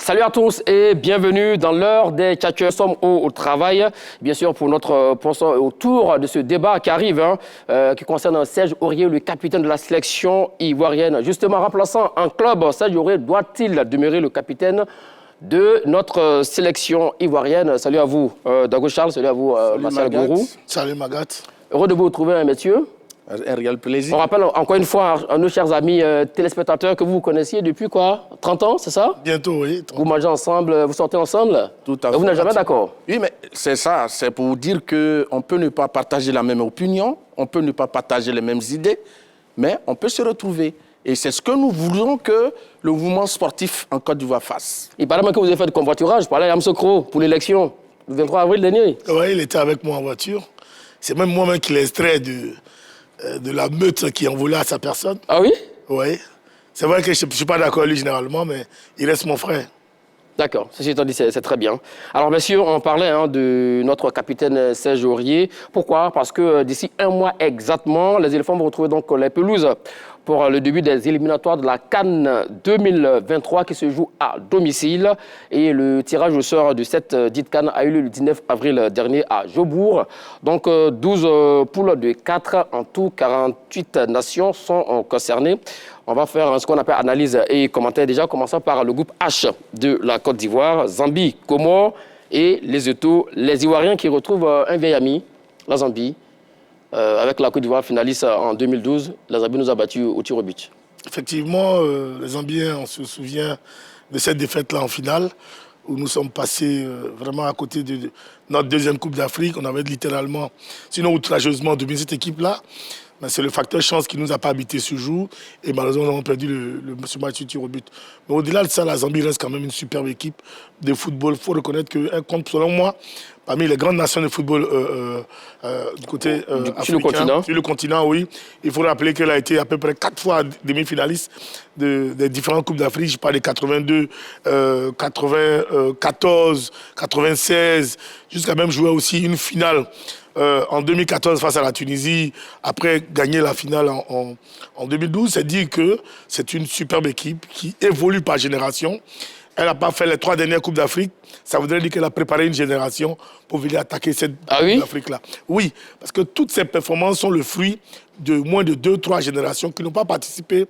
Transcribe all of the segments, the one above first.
Salut à tous et bienvenue dans l'heure des Tchatcheurs. Nous sommes au travail, bien sûr, pour autour de ce débat qui arrive, qui concerne Serge Aurier, le capitaine de la sélection ivoirienne. Justement, remplaçant un club, Serge Aurier doit-il demeurer le capitaine de notre sélection ivoirienne? Salut à vous, Dago Charles, salut à vous, Marcel Gourou. Salut Magat. Heureux de vous retrouver, messieurs. Un réel plaisir. On rappelle encore une fois à nos chers amis téléspectateurs que vous connaissiez depuis quoi? 30 ans, c'est ça? Bientôt, oui. Vous mangez ensemble, vous sortez ensemble? Tout à fait. Vous n'êtes jamais d'accord? Oui, mais c'est ça. C'est pour dire qu'on peut ne pas partager la même opinion, on peut ne pas partager les mêmes idées, mais on peut se retrouver. Et c'est ce que nous voulons que le mouvement sportif en Côte d'Ivoire fasse. Il paraît même que vous avez fait du convoiturage. Je parlais à Amsokro pour l'élection, le 23 avril dernier. Oui, il était avec moi en voiture. C'est même moi-même qui l'ai extrait de la meute qui envolait à sa personne. Ah oui? Oui. C'est vrai que je ne suis pas d'accord avec lui généralement, mais il reste mon frère. D'accord, ceci étant dit, c'est très bien. Alors, messieurs, on parlait de notre capitaine Serge Aurier. Pourquoi? Parce que d'ici un mois exactement, les éléphants vont retrouver donc les pelouses pour le début des éliminatoires de la CAN 2023 qui se joue à domicile. Et le tirage au sort de cette dite CAN a eu lieu le 19 avril dernier à Jobourg. Donc, 12 poules de 4, en tout 48 nations sont concernées. On va faire ce qu'on appelle analyse et commentaire déjà, commençant par le groupe H de la Côte d'Ivoire, Zambie, Comores et Lesotho. Les Ivoiriens qui retrouvent un vieil ami, la Zambie, avec la Côte d'Ivoire finaliste en 2012. La Zambie nous a battus au tir au but. Effectivement, les Zambiens, on se souvient de cette défaite-là en finale, où nous sommes passés vraiment à côté de notre deuxième Coupe d'Afrique. On avait littéralement, sinon outrageusement, dominé cette équipe-là. Mais c'est le facteur chance qui ne nous a pas habité ce jour. Et malheureusement, nous avons perdu ce match tir au but. Mais au-delà de ça, la Zambie reste quand même une superbe équipe de football. Il faut reconnaître qu'un compte, selon moi, parmi les grandes nations de football du côté africain, sur le continent, oui. Il faut rappeler qu'elle a été à peu près 4 fois demi-finaliste des différentes Coupes d'Afrique. Je parle de 82, 94, 96, jusqu'à même jouer aussi une finale en 2014 face à la Tunisie, après gagner la finale en 2012. C'est dire que c'est une superbe équipe qui évolue par génération. Elle n'a pas fait les 3 dernières Coupes d'Afrique. Ça voudrait dire qu'elle a préparé une génération pour venir attaquer cette Coupe d'Afrique-là. Oui, parce que toutes ces performances sont le fruit de moins de 2-3 générations qui n'ont pas participé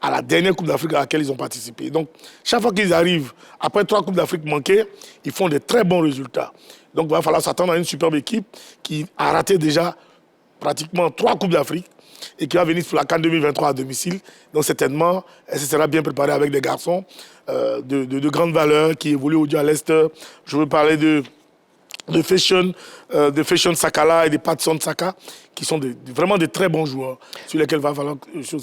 à la dernière Coupe d'Afrique à laquelle ils ont participé. Donc, chaque fois qu'ils arrivent, après 3 Coupes d'Afrique manquées, ils font de très bons résultats. Donc, il va falloir s'attendre à une superbe équipe qui a raté déjà pratiquement 3 Coupes d'Afrique et qui va venir sur la CAN 2023 à domicile. Donc, certainement, elle se sera bien préparée avec des garçons de grande valeur qui évoluent aujourd'hui à l'Est. Je veux parler de Fashion Sakala et de Patson Saka, qui sont vraiment de très bons joueurs sur lesquels il va falloir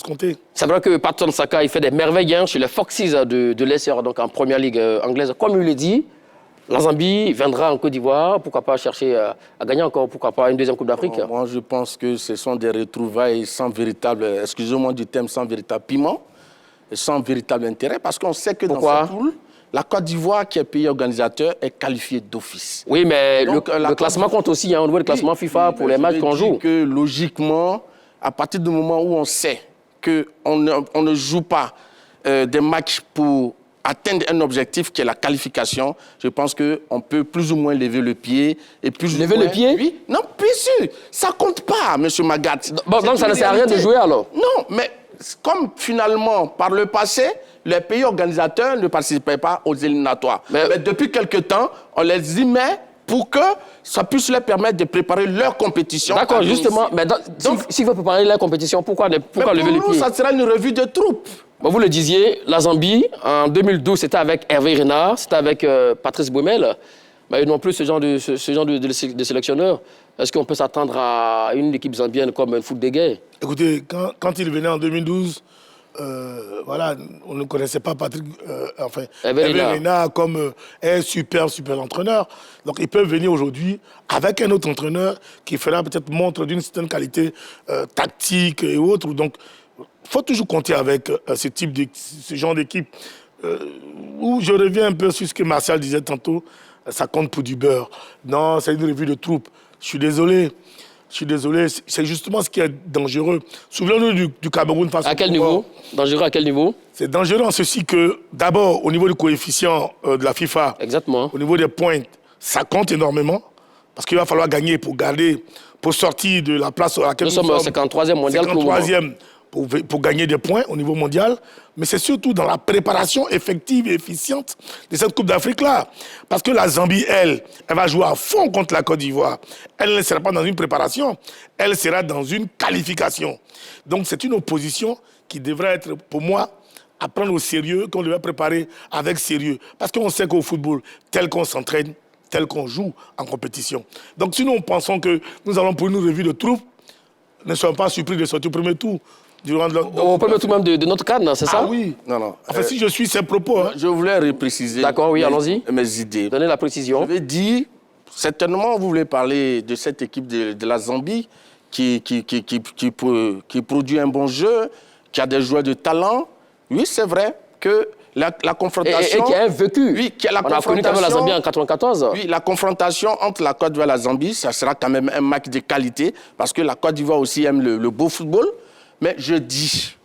compter. C'est vrai que Patson Saka, il fait des merveilles chez les Foxes de Leicester, donc en première ligue anglaise. Comme il le dit, la Zambie viendra en Côte d'Ivoire, pourquoi pas chercher à gagner encore, pourquoi pas une deuxième Coupe d'Afrique. Moi, je pense que ce sont des retrouvailles sans véritable, excusez-moi du terme, sans véritable piment, et sans véritable intérêt, parce qu'on sait que dans cette poule, la Côte d'Ivoire, qui est pays organisateur, est qualifiée d'office. Oui, mais donc, le classement compte aussi, on voit le classement FIFA pour les matchs qu'on joue. Que logiquement, à partir du moment où on sait qu'on ne joue pas des matchs pour atteindre un objectif qui est la qualification, je pense qu'on peut plus ou moins lever le pied. Et plus lever le pied? Oui. Non, bien sûr. Ça compte pas, M. Magat. Bon, donc ça ne sert à rien de jouer alors? Non, mais comme finalement, par le passé, les pays organisateurs ne participaient pas aux éliminatoires. Mais depuis quelque temps, on les y met pour que ça puisse leur permettre de préparer leur compétition. D'accord, justement. Mais donc, s'il veut préparer leur compétition, pourquoi lever le pied? Ça sera une revue de troupes. Bon, vous le disiez, la Zambie, en 2012, c'était avec Hervé Renard, c'était avec Patrice Baumel. Mais non plus ce genre de sélectionneur. Est-ce qu'on peut s'attendre à une équipe zambienne comme un foot de guerre? Écoutez, quand il venait en 2012, voilà, on ne connaissait pas Hervé Renard comme un super entraîneur. Donc, ils peuvent venir aujourd'hui avec un autre entraîneur qui fera peut-être montre d'une certaine qualité tactique et autres. Donc, il faut toujours compter avec ce genre d'équipe. Où je reviens un peu sur ce que Martial disait tantôt, ça compte pour du beurre. Non, c'est une revue de troupes. Je suis désolé. Je suis désolé, c'est justement ce qui est dangereux. Souvenons-nous du Cameroun face au À quel Comores. niveau? Dangereux à quel niveau? C'est dangereux en ceci que, d'abord, au niveau du coefficient de la FIFA, Exactement. au niveau des points, ça compte énormément. Parce qu'il va falloir gagner pour sortir de la place à laquelle Nous sommes 53e mondial pour le moment. 53e pour gagner des points au niveau mondial. Mais c'est surtout dans la préparation effective et efficiente de cette Coupe d'Afrique-là. Parce que la Zambie, elle va jouer à fond contre la Côte d'Ivoire. Elle ne sera pas dans une préparation, elle sera dans une qualification. Donc c'est une opposition qui devrait être, pour moi, à prendre au sérieux, qu'on devrait préparer avec sérieux. Parce qu'on sait qu'au football, tel qu'on s'entraîne, tel qu'on joue en compétition. Donc si nous pensons que nous allons pour une revue de troupes, ne soyons pas surpris de sortir au premier tour. Au premier tour même de notre cadre, c'est ça? Ah oui. Non. Enfin, si je suis ces propos... Hein. Je voulais repréciser D'accord, oui, allons-y. Mes idées. Donnez la précision. Je vais dire, certainement, vous voulez parler de cette équipe de la Zambie qui produit un bon jeu, qui a des joueurs de talent. Oui, c'est vrai que la confrontation... Et qui a un vécu. Oui, qui a la On a connu quand même la Zambie en 94. Oui, la confrontation entre la Côte d'Ivoire et la Zambie, ça sera quand même un match de qualité, parce que la Côte d'Ivoire aussi aime le beau football. Mais je dis,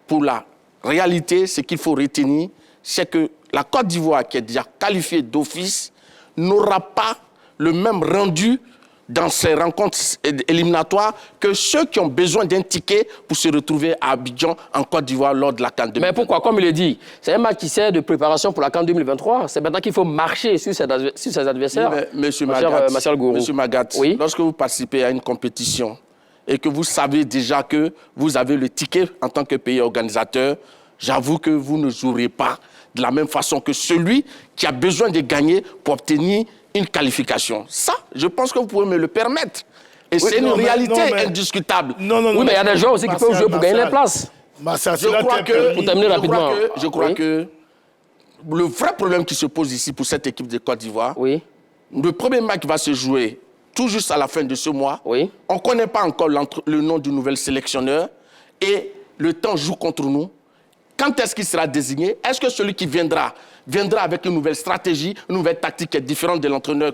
pour la réalité, ce qu'il faut retenir, c'est que la Côte d'Ivoire, qui est déjà qualifiée d'office, n'aura pas le même rendu dans ces rencontres éliminatoires que ceux qui ont besoin d'un ticket pour se retrouver à Abidjan, en Côte d'Ivoire, lors de la CAN 2023. Mais pourquoi? Comme il est dit, c'est un match qui sert de préparation pour la CAN 2023. C'est maintenant qu'il faut marcher sur ses adversaires. Oui, mais Monsieur Magat, oui? Lorsque vous participez à une compétition et que vous savez déjà que vous avez le ticket en tant que pays organisateur, j'avoue que vous ne jouerez pas de la même façon que celui qui a besoin de gagner pour obtenir une qualification. Ça, je pense que vous pouvez me le permettre. Et c'est une réalité indiscutable. Non, oui, mais il y a des joueurs aussi qui peuvent jouer pour gagner les places. Je pour terminer rapidement. Je crois que le vrai problème qui se pose ici pour cette équipe de Côte d'Ivoire, oui. Le premier match va se jouer tout juste à la fin de ce mois. Oui. On ne connaît pas encore le nom du nouvel sélectionneur et le temps joue contre nous. Quand est-ce qu'il sera désigné? Est-ce que celui qui viendra avec une nouvelle stratégie, une nouvelle tactique qui est différente de l'entraîneur,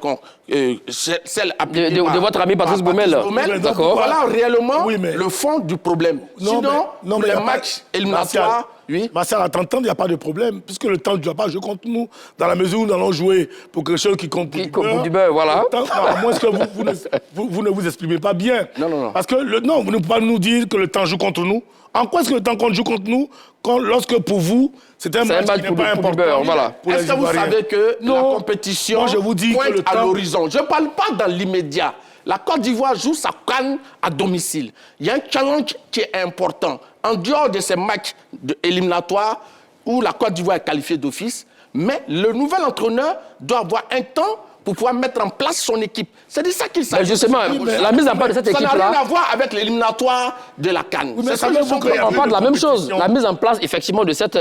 celle appliquée de votre ami Patrice Baumel? D'accord. Voilà réellement le fond du problème. Sinon, les matchs éliminatoires... Oui. Martial, à 30 ans, il n'y a pas de problème, puisque le temps ne doit pas jouer contre nous, dans la mesure où nous allons jouer pour quelque chose qui compte pour du beurre. Voilà. À moins que vous ne vous exprimez pas bien. Non. Parce que, vous ne pouvez pas nous dire que le temps joue contre nous. En quoi est-ce que le temps joue contre nous lorsque pour vous, c'est un match qui n'est pas important? Voilà. Est-ce que vous savez que la compétition pointe à l'horizon? Je ne parle pas dans l'immédiat. La Côte d'Ivoire joue sa CAN à domicile. Il y a un challenge qui est important. En dehors de ces matchs éliminatoires où la Côte d'Ivoire est qualifiée d'office, mais le nouvel entraîneur doit avoir un temps pour pouvoir mettre en place son équipe. C'est de ça qu'il s'agit. Justement, la mise en place de cette équipe-là... Ça n'a rien à voir avec l'éliminatoire de la CAN. On parle de la même chose. La mise en place, effectivement, de cette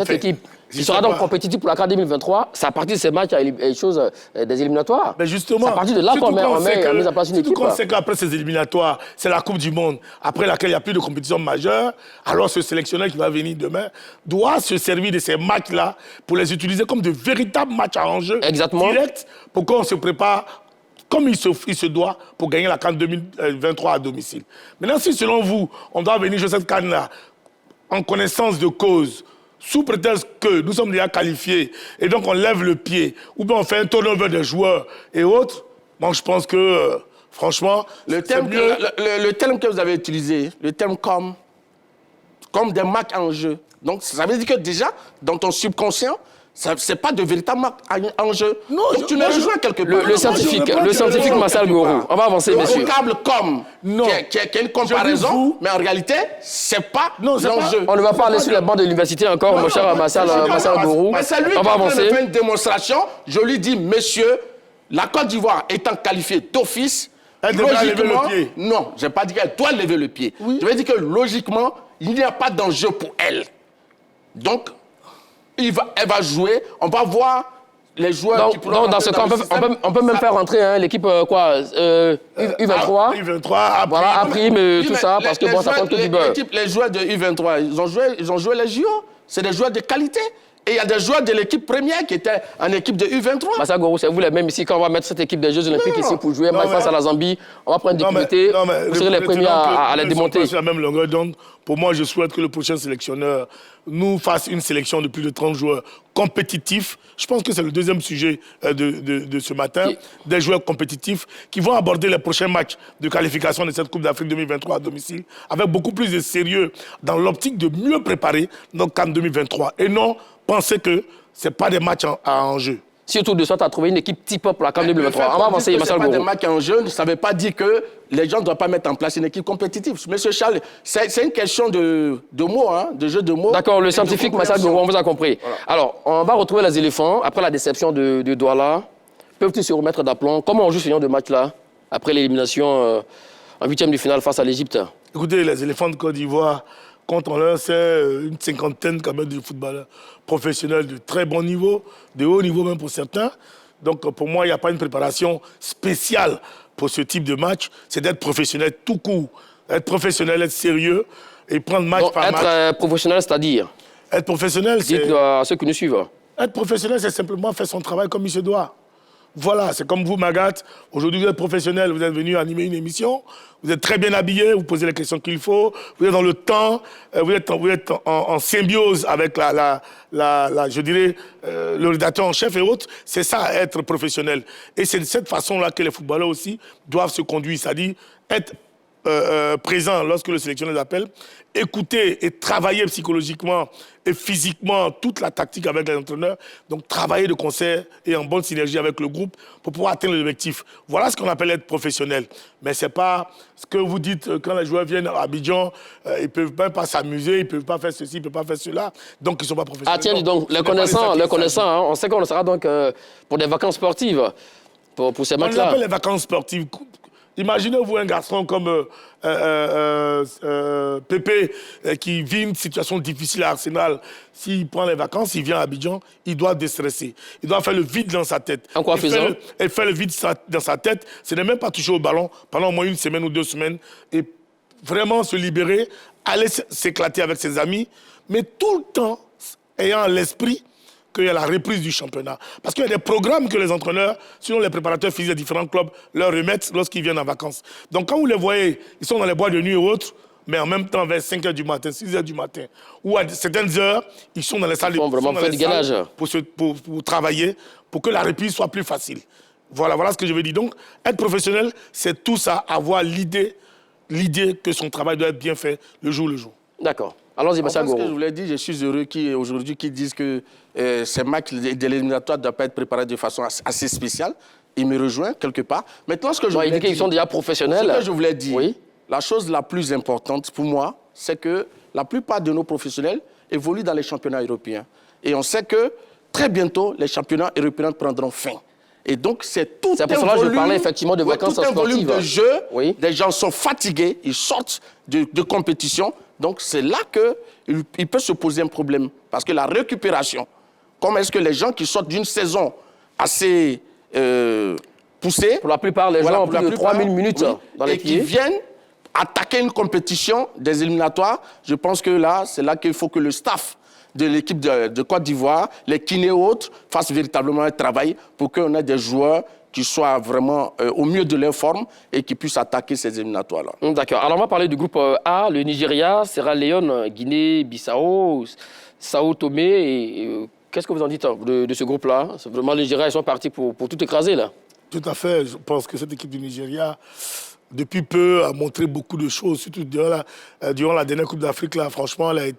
équipe qui sera donc compétitive pour la CAN 2023. C'est à partir de ces matchs, des éliminatoires. Mais justement, c'est à partir de là qu'on met en mise en place une équipe. On sait qu'après ces éliminatoires, c'est la Coupe du Monde, après laquelle il n'y a plus de compétition majeure. Alors ce sélectionneur qui va venir demain doit se servir de ces matchs-là pour les utiliser comme de véritables matchs à enjeu direct pour qu'on se prépare comme il se doit pour gagner la CAN 2023 à domicile. Maintenant, si selon vous, on doit venir jouer cette CAN-là en connaissance de cause, sous prétexte que nous sommes déjà qualifiés et donc on lève le pied, ou bien on fait un turnover de joueurs et autres, moi je pense que, franchement... Le terme que vous avez utilisé, le terme comme des matchs en jeu. Donc ça veut dire que déjà, dans ton subconscient, ce n'est pas de véritable match en jeu. Non, donc tu me rejoins quelque part. Le scientifique Marcel Gourou. On va avancer, messieurs. Le vocable comme, qui est une comparaison, mais en réalité, ce n'est pas l'enjeu. On ne va pas aller sur la bande de l'université encore, mon cher Marcel Gourou. Mais c'est lui qui a fait une démonstration. Je lui dis, messieurs, la Côte d'Ivoire étant qualifiée d'office, elle devrait lever le pied. Non, je n'ai pas dit qu'elle doit lever le pied. Oui. Je veux dire que logiquement, il n'y a pas d'enjeu pour elle. Donc, elle va jouer, on va voir les joueurs qui pourront... Donc, dans ce cas, on peut même faire rentrer l'équipe, U23. U23, voilà, A-Prime, tout ça, parce que bon, ça compte que du beurre. Les joueurs de U23, ils ont joué les JO. C'est des joueurs de qualité. Et il y a des joueurs de l'équipe première qui étaient en équipe de U23. Massa Goro, c'est vous les mêmes ici, quand on va mettre cette équipe des Jeux Olympiques ici pour jouer un match face à la Zambie, on va prendre des difficultés, vous serez les premiers à les démonter. Sur la même longueur d'onde. Pour moi, je souhaite que le prochain sélectionneur nous fasse une sélection de plus de 30 joueurs compétitifs. Je pense que c'est le deuxième sujet de ce matin. Des joueurs compétitifs qui vont aborder les prochains matchs de qualification de cette Coupe d'Afrique 2023 à domicile avec beaucoup plus de sérieux dans l'optique de mieux préparer notre CAN 2023 et non penser que ce n'est pas des matchs à enjeu. Surtout de sorte à trouver une équipe type pour la CAN 2023. On va avancer, Massa Goro. Ce n'est pas des matchs en jeu, ça ne veut pas dire que les gens ne doivent pas mettre en place une équipe compétitive. Monsieur Charles, c'est une question de mots, hein, de jeu de mots. D'accord, le scientifique Massa Goro, on vous a compris. Voilà. Alors, on va retrouver les éléphants après la déception de Douala. Peuvent-ils se remettre d'aplomb? Comment on joue ce genre de match-là après l'élimination en huitième de finale face à l'Égypte? Écoutez, les éléphants de Côte d'Ivoire, quand on leur c'est une cinquantaine quand même de footballeurs professionnels de très bon niveau, de haut niveau même pour certains. Donc pour moi, il n'y a pas une préparation spéciale pour ce type de match. C'est d'être professionnel tout court. Être professionnel, être sérieux et prendre match par match. Être professionnel, c'est-à-dire? Être professionnel, c'est... Dites à ceux qui nous suivent. Être professionnel, c'est simplement faire son travail comme il se doit. Voilà, c'est comme vous, Magat. Aujourd'hui, vous êtes professionnel, vous êtes venu animer une émission. Vous êtes très bien habillé, vous posez les questions qu'il faut. Vous êtes dans le temps, vous êtes en symbiose avec je dirais, le rédacteur en chef et autres. C'est ça, être professionnel. Et c'est de cette façon-là que les footballeurs aussi doivent se conduire. C'est-à-dire être présent lorsque le sélectionneur les appelle, écouter et travailler psychologiquement et physiquement toute la tactique avec les entraîneurs, donc travailler de concert et en bonne synergie avec le groupe pour pouvoir atteindre l'objectif. Voilà ce qu'on appelle être professionnel. Mais ce n'est pas ce que vous dites quand les joueurs viennent à Abidjan, ils ne peuvent même pas s'amuser, ils ne peuvent pas faire ceci, ils ne peuvent pas faire cela, donc ils ne sont pas professionnels. Ah tiens, donc, les connaissants, hein, on sait qu'on sera donc pour des vacances sportives, pour ces matchs-là. On appelle les vacances sportives. Imaginez-vous un garçon comme Pépé qui vit une situation difficile à Arsenal. S'il prend les vacances, il vient à Abidjan, il doit déstresser. Il doit faire le vide dans sa tête. En quoi faisant? Et faire le vide dans sa tête, ce n'est même pas toucher au ballon pendant au moins une semaine ou 2 semaines. Et vraiment se libérer, aller s'éclater avec ses amis, mais tout le temps ayant à l'esprit qu'il y a la reprise du championnat. Parce qu'il y a des programmes que les entraîneurs, sinon les préparateurs physiques des différents clubs, leur remettent lorsqu'ils viennent en vacances. Donc quand vous les voyez, ils sont dans les bois de nuit et autres, mais en même temps vers 5h du matin, 6h du matin, ou à certaines heures, ils sont dans les salles pour travailler, pour que la reprise soit plus facile. Voilà ce que je veux dire. Donc, être professionnel, c'est tout ça, avoir l'idée que son travail doit être bien fait le jour le jour. D'accord. Allons-y, Massa Goro. Ce que je voulais dire, je suis heureux aujourd'hui qu'ils disent que ces matchs de l'éliminatoire ne doivent pas être préparés de façon assez spéciale. Il me rejoint quelque part. Maintenant, ce que je voulais dire... qu'ils sont déjà professionnels. Ce que je voulais dire, oui. La chose la plus importante pour moi, c'est que la plupart de nos professionnels évoluent dans les championnats européens. Et on sait que très bientôt, les championnats européens prendront fin. Et donc, c'est tout un volume... C'est pour cela que je parlais effectivement de vacances sportives. Tout un volume de jeu. Oui. Des gens sont fatigués, ils sortent de compétition. Donc, c'est là qu'il peut se poser un problème. Parce que la récupération, comment est-ce que les gens qui sortent d'une saison assez poussée... Pour la plupart, les gens ont plus de 3000 minutes dans les pieds. Et qui viennent attaquer une compétition des éliminatoires, je pense que là, c'est là qu'il faut que le staff de l'équipe de Côte d'Ivoire, les kinés et autres, fassent véritablement un travail pour qu'on ait des joueurs qui soient vraiment au mieux de leur forme et qui puissent attaquer ces éliminatoires-là. D'accord. Alors, on va parler du groupe A, le Nigeria, Sierra Leone, Guinée, Bissau, Sao Tomé. Et qu'est-ce que vous en dites de ce groupe-là? C'est vraiment, le Nigeria, ils sont partis pour tout écraser, là. Tout à fait. Je pense que cette équipe du Nigeria, depuis peu, a montré beaucoup de choses. Surtout durant la dernière Coupe d'Afrique, là, franchement, elle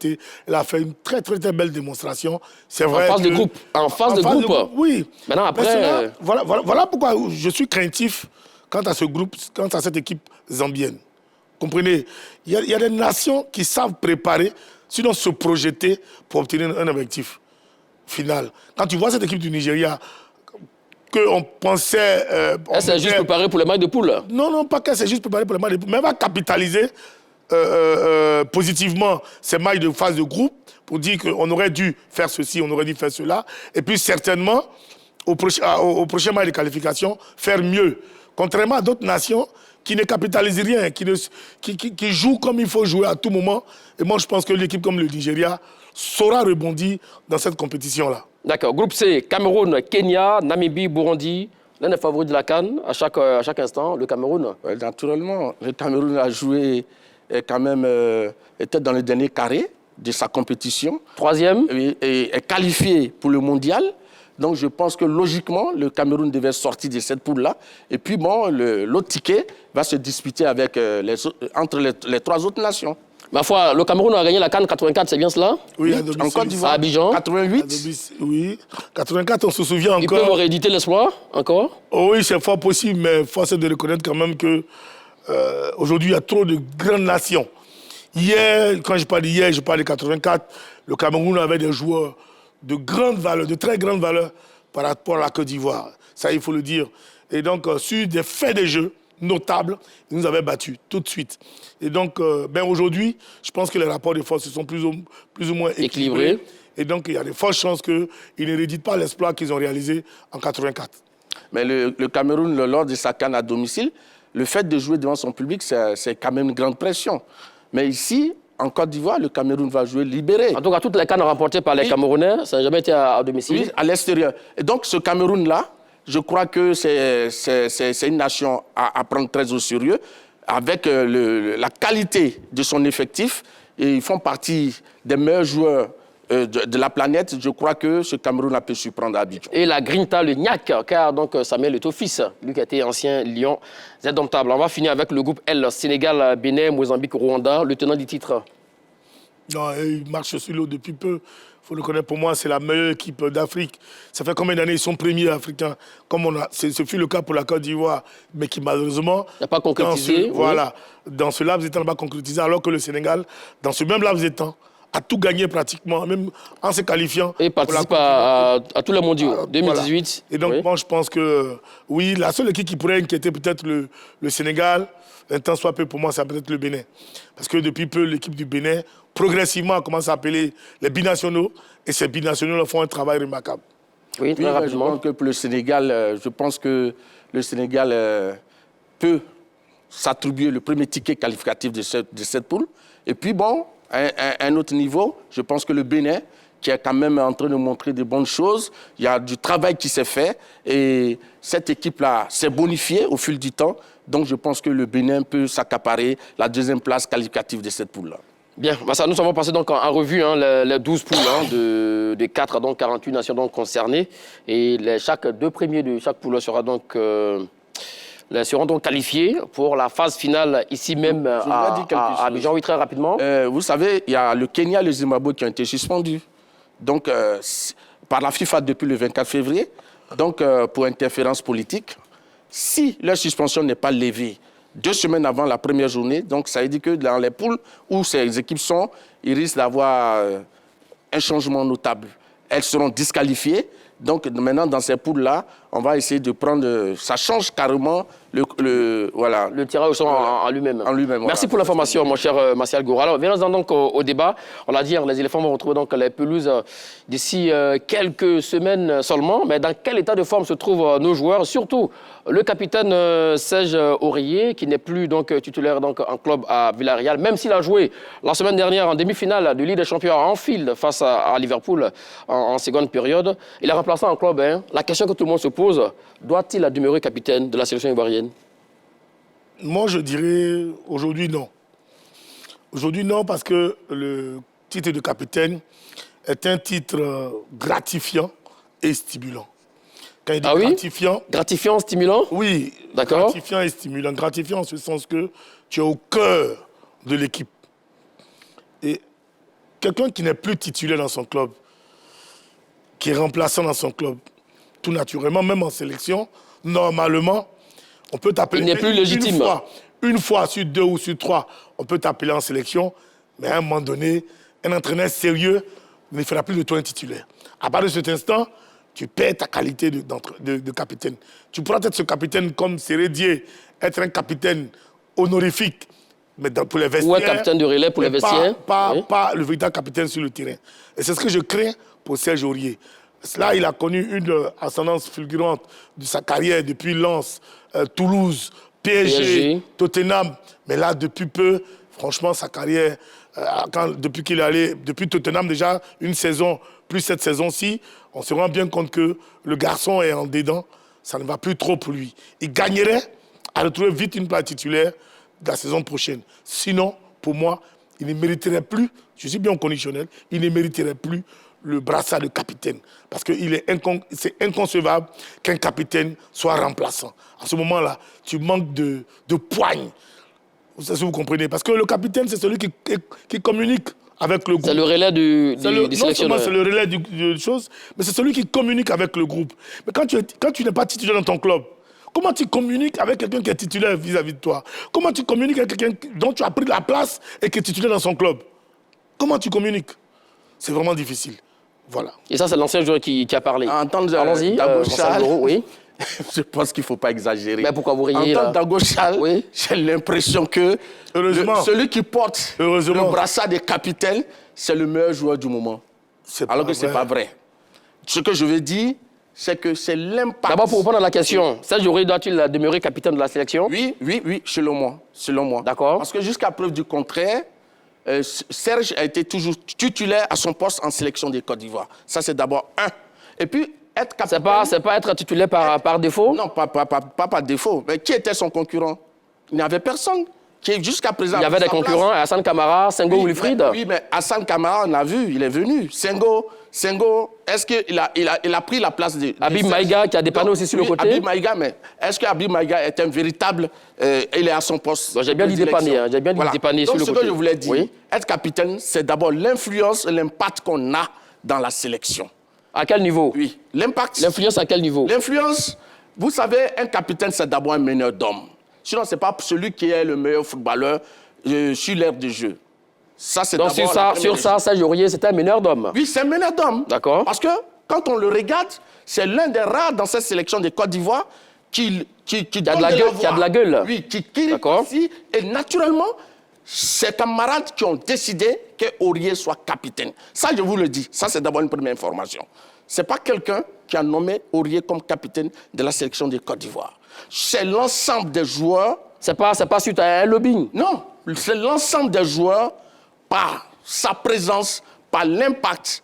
a fait une très, très, très belle démonstration. C'est vrai. En phase de groupe. En phase de groupe. Oui. Maintenant, après... Voilà pourquoi je suis craintif quant à ce groupe, quant à cette équipe zambienne. Comprenez? Il y a des nations qui savent préparer, sinon se projeter pour obtenir un objectif final. Quand tu vois cette équipe du Nigeria, qu'on pensait... elle s'est juste préparée pour les matchs de poule. Non, pas qu'elle s'est juste préparée pour les matchs de poule, mais elle va capitaliser positivement ces matchs de phase de groupe pour dire qu'on aurait dû faire ceci, on aurait dû faire cela. Et puis certainement, au prochain match de qualification, faire mieux. Contrairement à d'autres nations qui ne capitalise rien, qui joue comme il faut jouer à tout moment. Et moi, je pense que l'équipe comme le Nigeria saura rebondir dans cette compétition-là. D'accord. Groupe C, Cameroun, Kenya, Namibie, Burundi. L'un des favoris de la CAN, à chaque instant, le Cameroun. Ouais, naturellement, le Cameroun a joué quand même, était dans le dernier carré de sa compétition. Troisième. Et est qualifié pour le mondial. Donc je pense que logiquement, le Cameroun devait sortir de cette poule-là. Et puis bon, l'autre ticket va se disputer avec, entre les trois autres nations. Ma foi, le Cameroun a gagné la CAN 84, c'est bien cela? Oui, en Côte d'Ivoire. À Abidjan. 88. Oui. 84, on se souvient Ils encore. peuvent rééditer l'espoir, encore? Oh oui, c'est fort possible, mais force est de reconnaître quand même que aujourd'hui, il y a trop de grandes nations. Hier, quand je parle d'hier, je parle de 84, le Cameroun avait des joueurs de grande valeur, de très grande valeur par rapport à la Côte d'Ivoire. Ça, il faut le dire. Et donc, sur des faits de jeu notables, ils nous avaient battus tout de suite. Et donc, aujourd'hui, je pense que les rapports de force sont plus ou moins équilibrés. Et donc, il y a de fortes chances qu'ils ne rééditent pas l'exploit qu'ils ont réalisé en 84. Mais le Cameroun, lors de sa CAN à domicile, le fait de jouer devant son public, c'est quand même une grande pression. Mais ici, en Côte d'Ivoire, le Cameroun va jouer libéré. En tout cas, toutes les CAN remportées par les Camerounais, ça n'a jamais été à domicile. Oui, à l'extérieur. Et donc, ce Cameroun-là, je crois que c'est une nation à prendre très au sérieux, avec la qualité de son effectif. Et ils font partie des meilleurs joueurs de la planète. Je crois que ce Cameroun peut surprendre à Abidjan. Et la Grinta, le Niak, car donc Samuel Eto'o-Fils, lui qui a été ancien Lion, indomptable. On va finir avec le groupe L, Sénégal, Bénin, Mozambique, Rwanda, le tenant du titre. Non, ils marchent sur l'eau depuis peu. Il faut le connaître, pour moi, c'est la meilleure équipe d'Afrique. Ça fait combien d'années ils sont premiers africains? Comme ce fut le cas pour la Côte d'Ivoire, mais qui malheureusement... n'a pas concrétisé. Voilà, dans ce laps de temps, n'a pas concrétisé, alors que le Sénégal, dans ce même laps de temps, a tout gagné pratiquement, même en se qualifiant. Et participe à tous les mondiaux, 2018. Voilà. Et donc, moi, je pense que, oui, la seule équipe qui pourrait inquiéter peut-être le Sénégal, un temps soit peu pour moi, c'est peut-être le Bénin. Parce que depuis peu, l'équipe du Bénin, progressivement, commence à appeler les binationaux. Et ces binationaux font un travail remarquable. Oui, très rapidement. Je pense que pour le Sénégal, je pense que le Sénégal peut s'attribuer le premier ticket qualificatif de cette poule. Et puis, bon, à un autre niveau, je pense que le Bénin, qui est quand même en train de montrer de bonnes choses, il y a du travail qui s'est fait. Et cette équipe-là s'est bonifiée au fil du temps. Donc, je pense que le Bénin peut s'accaparer la deuxième place qualificative de cette poule-là. Bien, ça, nous avons passé donc en revue les 12 poules de 4 donc 48 nations donc concernées. Et chaque deux premiers de chaque poule seront donc qualifiés pour la phase finale ici même à Abidjan. Oui, très rapidement. Vous savez, il y a le Kenya et le Zimbabwe qui ont été suspendus. Donc, par la FIFA depuis le 24 février, donc pour interférence politique. Si leur suspension n'est pas levée 2 semaines avant la première journée, donc ça veut dire que dans les poules où ces équipes sont, ils risquent d'avoir un changement notable. Elles seront disqualifiées. Donc maintenant, dans ces poules-là, on va essayer de prendre... Ça change carrément le tirage au sort en lui-même. Voilà. Merci pour l'information, mon cher Martial Gora. Alors, venons donc au débat. On l'a dit, les éléphants vont retrouver donc les pelouses d'ici quelques semaines seulement. Mais dans quel état de forme se trouvent nos joueurs? Surtout le capitaine Serge Aurier, qui n'est plus donc titulaire donc, en club à Villarreal, même s'il a joué la semaine dernière en demi-finale de Ligue des Champions à Anfield face à Liverpool en seconde période. Il a remplacé en club. La question que tout le monde se pose, doit-il demeurer capitaine de la sélection ivoirienne? Moi, je dirais aujourd'hui non. Aujourd'hui non, parce que le titre de capitaine est un titre gratifiant et stimulant. Quand il dit gratifiant... Gratifiant, stimulant? Oui, d'accord. Gratifiant et stimulant. Gratifiant en ce sens que tu es au cœur de l'équipe. Et quelqu'un qui n'est plus titulaire dans son club, qui est remplaçant dans son club, tout naturellement, même en sélection, normalement, on peut t'appeler... Il n'est plus légitime. Une fois sur 2 ou sur 3, on peut t'appeler en sélection, mais à un moment donné, un entraîneur sérieux ne fera plus de toi un titulaire. À partir de cet instant, tu perds ta qualité de capitaine. Tu pourras être ce capitaine comme Sérédier, être un capitaine honorifique, mais pour les vestiaires... Ou un capitaine de relais pour les vestiaires. Pas le véritable capitaine sur le terrain. Et c'est ce que je crains pour Serge Aurier. Là, il a connu une ascendance fulgurante de sa carrière depuis Lens, Toulouse, PSG, Tottenham. Mais là, depuis peu, franchement, sa carrière, depuis Tottenham déjà, une saison, plus cette saison-ci, on se rend bien compte que le garçon est en dedans. Ça ne va plus trop pour lui. Il gagnerait à retrouver vite une place titulaire de la saison prochaine. Sinon, pour moi, il ne mériterait plus, je suis bien au conditionnel, il ne mériterait plus le brassard de capitaine. Parce que c'est inconcevable qu'un capitaine soit remplaçant. À ce moment-là, tu manques de poigne. Vous comprenez? Parce que le capitaine, c'est celui qui communique avec le groupe. C'est le relais du Non sélectionneur. seulement c'est le relais de choses, mais c'est celui qui communique avec le groupe. Mais quand tu n'es pas titulaire dans ton club, comment tu communiques avec quelqu'un qui est titulaire vis-à-vis de toi? Comment tu communiques avec quelqu'un dont tu as pris la place et qui est titulaire dans son club? Comment tu communiques? C'est vraiment difficile. Voilà. Et ça, c'est l'ancien joueur qui a parlé. Allons-y, oui. Je pense qu'il ne faut pas exagérer. Mais pourquoi vous riez là? Dago Chal, oui. J'ai l'impression que celui qui porte le brassard des capitaines, c'est le meilleur joueur du moment. Alors que ce n'est pas vrai. Ce que je veux dire, c'est que c'est l'impact. D'abord, pour répondre à la question, Serge Aurier doit-il demeurer capitaine de la sélection? Oui, selon moi. D'accord. Parce que jusqu'à preuve du contraire, Serge a été toujours titulaire à son poste en sélection des Côte d'Ivoire. Ça, c'est d'abord un. Et puis, être capitaine... C'est pas être titulaire par défaut? Non, pas par défaut. Mais qui était son concurrent? Il n'y avait personne. Jusqu'à présent... Il y avait des concurrents, Hassan Kamara, Senghor Wilfried. Oui, mais Hassan Kamara, on a vu, il est venu. Senghor, est-ce qu'il a pris la place de... Habib Maïga, qui a dépanné aussi sur le côté. Habib Maïga, mais est-ce que Habib Maïga est un véritable... il est à son poste. J'ai bien dit dépanner, j'ai bien dit dépanner sur le côté. Donc, ce que je voulais dire, être capitaine, c'est d'abord l'influence et l'impact qu'on a dans la sélection. À quel niveau? Oui, l'impact. L'influence à quel niveau? L'influence, vous savez, un capitaine, c'est d'abord un meneur d'hommes. Sinon, ce n'est pas celui qui est le meilleur footballeur sur l'aire de jeu. Ça, c'est d'abord sur ça, Serge Aurier, c'est un meneur d'hommes. Oui, c'est un meneur d'hommes. D'accord. Parce que quand on le regarde, c'est l'un des rares dans cette sélection de Côte d'Ivoire qui a de la gueule. Oui, qui réussit. Et naturellement, ses camarades qui ont décidé que Aurier soit capitaine. Ça, je vous le dis. Ça, c'est d'abord une première information. Ce n'est pas quelqu'un qui a nommé Aurier comme capitaine de la sélection de Côte d'Ivoire. C'est l'ensemble des joueurs. C'est pas suite à un lobbying. Non, c'est l'ensemble des joueurs, par sa présence, par l'impact,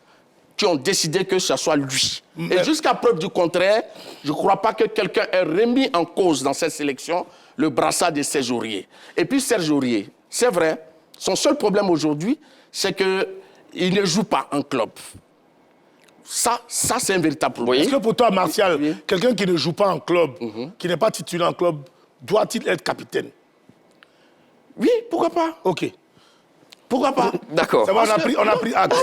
qui ont décidé que ce soit lui. Et jusqu'à preuve du contraire, je ne crois pas que quelqu'un ait remis en cause dans cette sélection le brassard de Serge Aurier. Et puis Serge Aurier, c'est vrai, son seul problème aujourd'hui, c'est qu'il ne joue pas en club. Ça c'est un véritable problème. Est-ce que pour toi, Martial, quelqu'un qui ne joue pas en club, qui n'est pas titulaire en club, doit-il être capitaine? Oui, pourquoi pas? OK. Pourquoi pas? D'accord. On a pris acte.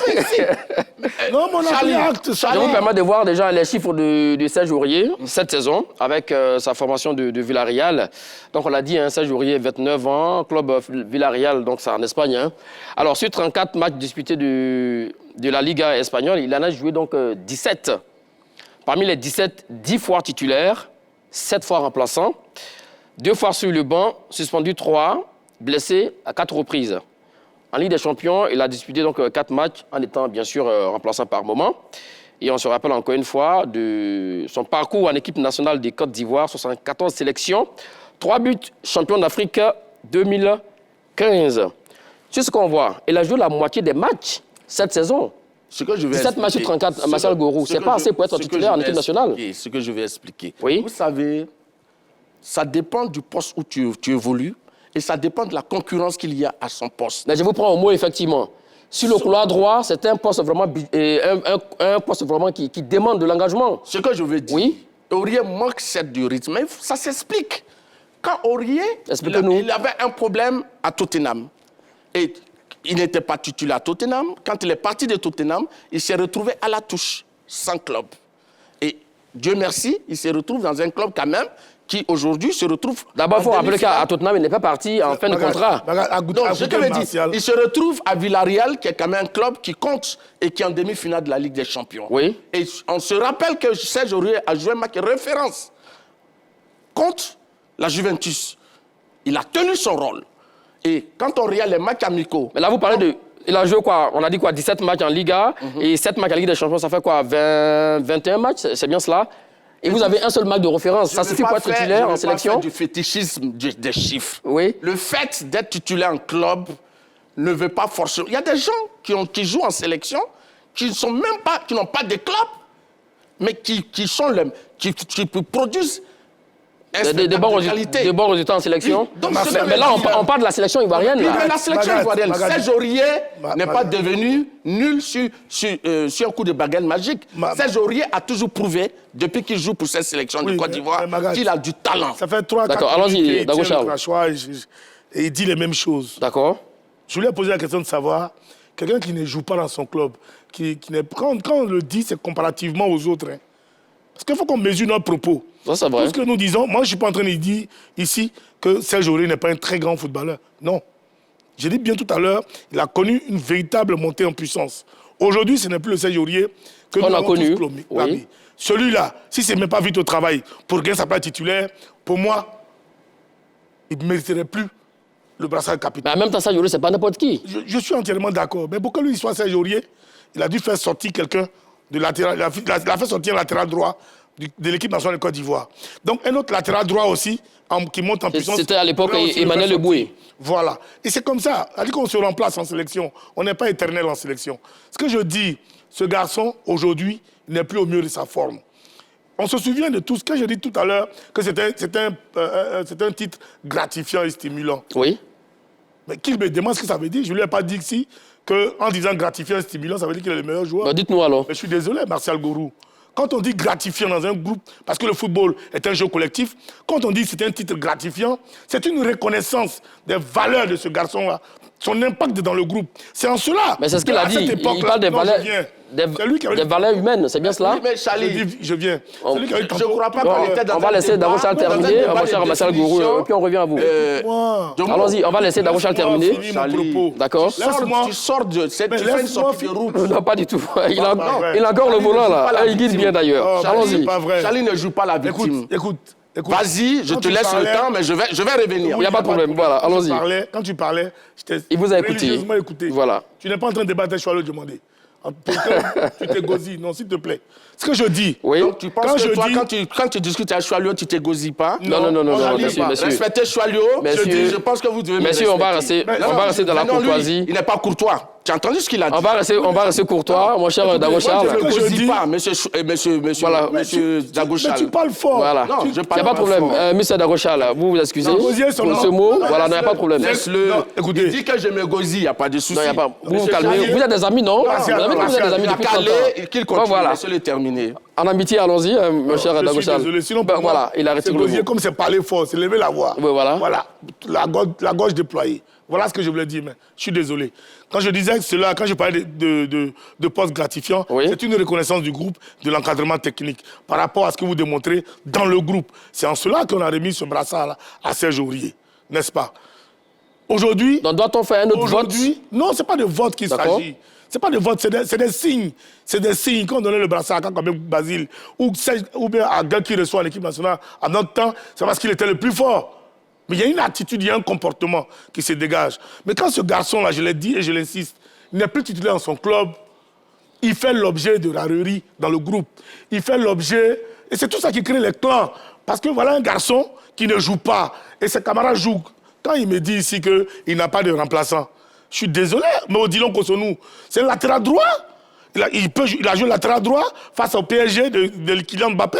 Non, mais on a pris acte. Je vous permets de voir déjà les chiffres de Serge Aurier cette saison avec sa formation de Villarreal. Donc on l'a dit, Serge Aurier, 29 ans, club Villarreal, donc c'est en Espagne. Alors sur 34 matchs disputés de la Liga espagnole, il en a joué donc 17. Parmi les 17, 10 fois titulaire, 7 fois remplaçant, 2 fois sur le banc, suspendu 3, blessé à 4 reprises. En Ligue des Champions, il a disputé donc 4 matchs en étant bien sûr remplaçant par moment. Et on se rappelle encore une fois de son parcours en équipe nationale des Côte d'Ivoire, 74 sélections, 3 buts champion d'Afrique 2015. C'est ce qu'on voit. Il a joué la moitié des matchs cette saison. 17 matchs sur 34, Martial Gorou. C'est pas assez pour être titulaire en équipe nationale. Ce que je vais expliquer. Oui. Vous savez, ça dépend du poste où tu évolues. Et ça dépend de la concurrence qu'il y a à son poste. Mais je vous prends au mot, effectivement. Sur le couloir droit, c'est un poste vraiment, un poste vraiment qui demande de l'engagement. Ce que je veux dire, Aurier manque certes du rythme, mais ça s'explique. Quand Aurier, il avait un problème à Tottenham. Et il n'était pas titulaire à Tottenham. Quand il est parti de Tottenham, il s'est retrouvé à la touche, sans club. Et Dieu merci, il se retrouve dans un club quand même qui aujourd'hui se retrouve... D'abord, il faut rappeler qu'à Tottenham, il n'est pas parti en fin de contrat. Donc, je te le dis, il se retrouve à Villarreal, qui est quand même un club qui compte et qui est en demi-finale de la Ligue des Champions. Oui. Et on se rappelle que Serge Aurier a joué un match référence contre la Juventus. Il a tenu son rôle. Et quand on regarde les matchs amicaux... Mais là, vous parlez de... Il a joué quoi? On a dit quoi? 17 matchs en Liga et 7 matchs en Ligue des Champions, ça fait quoi? 21 matchs? C'est bien cela? Et vous avez un seul match de référence. Ça suffit pour être titulaire en sélection? Je ne veux pas faire du fétichisme des chiffres. Oui. Le fait d'être titulaire en club ne veut pas forcément... Il y a des gens qui jouent en sélection qui n'ont pas de club, mais qui produisent des bons résultats en sélection. Oui. Donc, mais là, on parle de la sélection ivoirienne. Oui, là. mais la sélection ivoirienne, Serge Aurier n'est pas devenu nul sur un coup de baguette magique. Serge Aurier a toujours prouvé, depuis qu'il joue pour cette sélection de Côte d'Ivoire, qu'il a du talent. Ça fait 3-4 D'accord, allons-y, Dago Charles. Et il dit les mêmes choses. D'accord. Je lui ai posé la question de savoir, quelqu'un qui ne joue pas dans son club, quand on le dit, c'est comparativement aux autres. Hein. Parce qu'il faut qu'on mesure notre propos. Ça, c'est vrai. Tout ce que nous disons, moi, je ne suis pas en train de dire ici que Serge Aurier n'est pas un très grand footballeur. Non. J'ai dit bien tout à l'heure, il a connu une véritable montée en puissance. Aujourd'hui, ce n'est plus le Serge Aurier que nous avons connu. tous oui. Celui-là, si ce n'est pas vite au travail pour gagner sa place titulaire, pour moi, il ne mériterait plus le brassard capitaine. Mais en même temps, Serge Aurier, ce n'est pas n'importe qui. Je suis entièrement d'accord. Mais pour que lui soit Serge Aurier, il a dû faire sortir quelqu'un de latéral. Il a fait sortir un latéral droit de l'équipe nationale de Côte d'Ivoire. Donc un autre latéral droit aussi qui monte en puissance. C'était à l'époque Emmanuel Eboué. Voilà. Et c'est comme ça. C'est-à-dire qu'on se remplace en sélection. On n'est pas éternel en sélection. Ce que je dis, ce garçon, aujourd'hui, n'est plus au mieux de sa forme. On se souvient de tout ce que je dis tout à l'heure, que c'est un titre gratifiant et stimulant. Oui. Mais qu'il me demande ce que ça veut dire. Je ne lui ai pas dit ici qu'en disant gratifiant et stimulant, ça veut dire qu'il est le meilleur joueur. Bah, dites-nous alors. Mais je suis désolé, Martial Gourou. Quand on dit gratifiant dans un groupe, parce que le football est un jeu collectif, quand on dit que c'est un titre gratifiant, c'est une reconnaissance des valeurs de ce garçon-là, son impact dans le groupe. C'est en cela. Mais c'est ce qu'il a dit. Il parle des valeurs, des valeurs humaines, c'est bien cela? Oui, mais Charlie, je viens. Je ne crois pas qu'on était dans on va laisser Dago Charles terminer, mon cher Martial Gourou, et puis on revient à vous. Allons-y, on va laisser Dago Charles terminer. D'accord. Tu sors de cette route. Non, pas du tout. Il a encore le volant là. Il guide bien d'ailleurs. Allons-y. Charlie ne joue pas la victime. Écoute. Vas-y, je te laisse le temps, mais je vais revenir. Il n'y a pas de problème. Voilà, allons-y. Quand tu parlais, il vous a écouté. Voilà. Tu n'es pas en train de débattre, je suis allé le demander. Tu t'égosilles. Non, s'il te plaît. Ce que je dis. Oui. Donc, tu penses que toi, quand tu discutes avec Choualio, tu t'égosilles pas? Non, monsieur. Respectez Choualio. Je pense que vous devez me respecter. On va rester dans la courtoisie. Il n'est pas courtois. Tu as entendu ce qu'il a dit? On va rester courtois, mon cher Dago Charles. Je ne cosille pas, monsieur Dago Charles. Mais tu parles fort. Voilà. Il n'y a pas de problème. Monsieur Dago Charles, vous vous excusez pour ce mot. Voilà, il n'y a pas de problème. Laisse-le. Écoutez. Il dit que je me gosille, il n'y a pas de souci. Vous vous calmez. Vous êtes des amis, non? Vous êtes des amis depuis 30 ans. Qu'il continue, laissez-le terminer. En amitié, allons-y, mon cher Dago Charles. Désolé, sinon, voilà, il a arrêté le mot. Comme c'est parler fort, c'est lever la voix. Oui, voilà. Voilà, la gauche déployée. Voilà ce que je voulais dire, mais je suis désolé. Quand je disais cela, quand je parlais de poste gratifiant, c'est une reconnaissance du groupe, de l'encadrement technique, par rapport à ce que vous démontrez dans le groupe. C'est en cela qu'on a remis ce brassard à Serge Aurier, n'est-ce pas? Aujourd'hui... Donc doit-on faire un autre vote? Non, ce n'est pas de vote qu'il s'agit. Ce n'est pas de vote, c'est des signes. C'est des signes. Quand on donnait le brassard à même Basile, ou bien à quelqu'un qui reçoit l'équipe nationale, à notre temps, c'est parce qu'il était le plus fort. Mais il y a une attitude, il y a un comportement qui se dégage. Mais quand ce garçon-là, je l'ai dit et je l'insiste, il n'est plus titulaire dans son club, il fait l'objet de rareries dans le groupe. Il fait l'objet... Et c'est tout ça qui crée les clans. Parce que voilà un garçon qui ne joue pas et ses camarades jouent. Quand il me dit ici qu'il n'a pas de remplaçant, je suis désolé, mais Odilon Kosonou, c'est un latéral droit. Il a joué latéral droit face au PSG de Kylian Mbappé.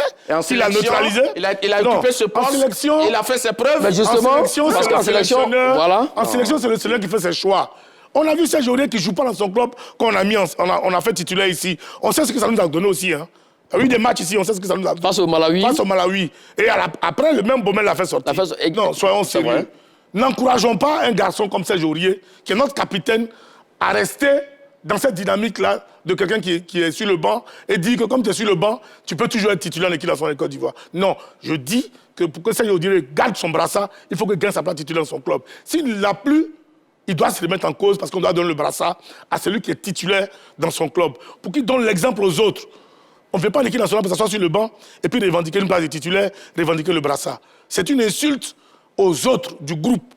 Il a neutralisé. Il a occupé ce poste. En sélection, il a fait ses preuves. Mais justement, parce qu'en sélection, voilà. En sélection, c'est le sélectionneur qui fait ses choix. On a vu Serge Aurier qui ne joue pas dans son club, qu'on a on a fait titulaire ici. On sait ce que ça nous a donné aussi. Hein. Il y a eu des matchs ici, on sait ce que ça nous a donné. Face au Malawi. Face au Malawi. Et après, le même Baumel l'a fait sortir. Non, soyons sérieux. N'encourageons pas un garçon comme Serge Aurier, qui est notre capitaine, à rester dans cette dynamique-là de quelqu'un qui est sur le banc et dit que comme tu es sur le banc, tu peux toujours être titulaire en équipe nationale de Côte d'Ivoire. Non, je dis que pour que Serge Aurier garde son brassard, il faut qu'il gagne sa place titulaire dans son club. S'il ne l'a plus, il doit se remettre en cause parce qu'on doit donner le brassard à celui qui est titulaire dans son club. Pour qu'il donne l'exemple aux autres. On ne fait pas l'équipe nationale pour s'asseoir sur le banc et puis revendiquer une place de titulaire, revendiquer le brassard. C'est une insulte aux autres du groupe.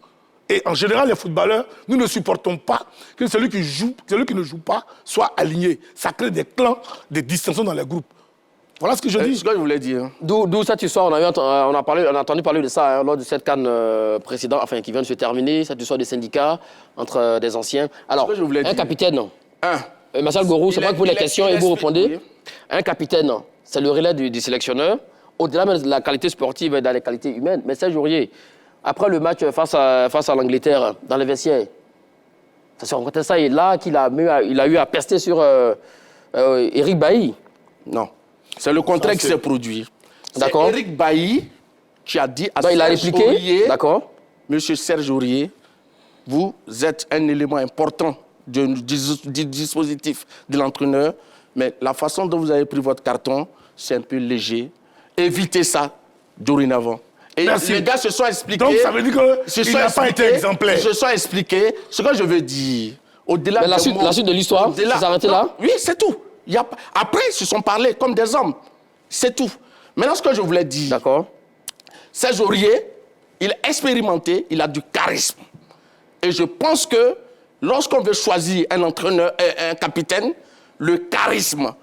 Et en général, les footballeurs, nous ne supportons pas que celui qui ne joue pas soit aligné. Ça crée des clans, des distinctions dans les groupes. Voilà ce que je dis. Ce que je voulais dire. D'où cette histoire, on a entendu parler de ça lors de cette CAN précédente, enfin qui vient de se terminer, cette histoire des syndicats entre des anciens. Alors, que je voulais un dire. capitaine, Marcel Il Gourou, c'est est- moi qui pose les il est- questions il et est- vous répondez. oui. Un capitaine, c'est le relais du sélectionneur. Au-delà même de la qualité sportive et dans les qualités humaines, mais Serge Aurier, après le match face à l'Angleterre, dans les vestiaires, ça s'est rencontré ça et là qu'il a eu à pester sur Eric Bailly. Non. C'est le contraire qui s'est produit. D'accord. C'est Eric Bailly qui a dit à Donc, il a Serge répliqué. Aurier, D'accord. Monsieur Serge Aurier, vous êtes un élément important du dispositif de l'entraîneur, mais la façon dont vous avez pris votre carton, c'est un peu léger. Évitez ça dorénavant. Et Merci. les gars se sont expliqués. Donc, ça veut dire qu'il n'a pas été exemplaire. Se sont expliqués. Ce que je veux dire, au-delà Mais la suite de l'histoire, au-delà- ça s'est arrêté là? Non, oui, c'est tout. Après, ils se sont parlé comme des hommes. C'est tout. Maintenant, ce que je voulais dire, D'accord. Serge Aurier, il est expérimenté, il a du charisme. Et je pense que lorsqu'on veut choisir un entraîneur, un capitaine, le charisme,